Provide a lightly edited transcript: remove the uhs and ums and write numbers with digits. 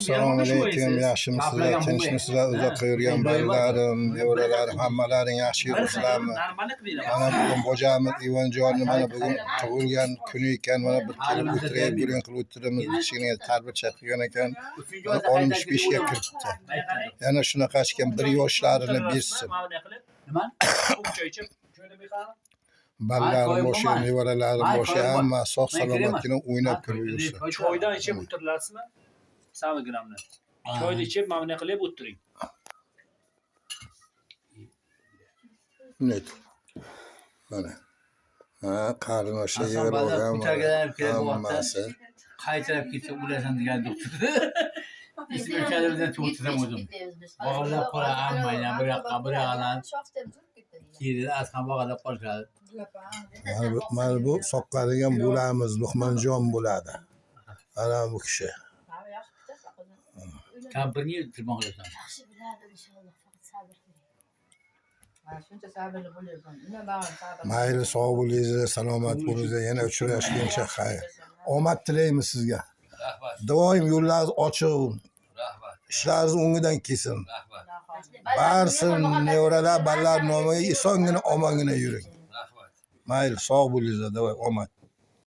Assalomu alaykum, yaxshimisizlar, tinchmisizlar, uzoqqa yurgan bolalarim, nevaralarim, hammalaring yaxshi yuribsizlarmi? Mana bugun bojamiz Ivonjonni mana bugun tug'ilgan kuni ekan, mana bir kelib o'tirib, gurung qilib o'tiramiz, kichkina tarbiyat qilgan ekan. 65 ga kiribdi. Yana shunaqa ekan, bir yoshlarini bersin. Nima? Choy ichib, joyda beqaram. Balalarim boshqa, nevaralarim boshqa, hamma sog' salomatgina o'ynab kulib yursin. Choydan ichib o'tirilasizmi? Samigramni. Choyni ichib, mana bunday qilib o'tiring. Net. Mana. Ha, qarindoshlar yig'ib olgan. Hammasi. Qaytarib ketsa o'lasan degan doktor. Ismi o'shalardan to'xtatam o'zim. Bog'lab qo'ra hammayna bir yoqqa bir yoqdan. Keyin ashan bog'lab qolishadi. Mana bu soqqadigan bo'lamiz, Luqmanjon bo'ladi. Ana bu kishi. Kampirni tirmoqlasan. Yaxshi biladi inshaalloh, faqat sabr qiling. Mana shuncha sabrli bo'lyapman. Nima bag'im sabr. Mayli, sog' bo'linglar, salomat bo'linglar, yana uchrashguncha xayr. Omad tilaymiz sizga. Rahmat. Doim yo'llaringiz ochiq, Rahmat. ishlaringiz o'ngidan kelsin. Rahmat. Barsin nevaralar, ballar nomiga esongina, omongina yuring. Rahmat. Mayli, sog' bo'linglar, doim omad.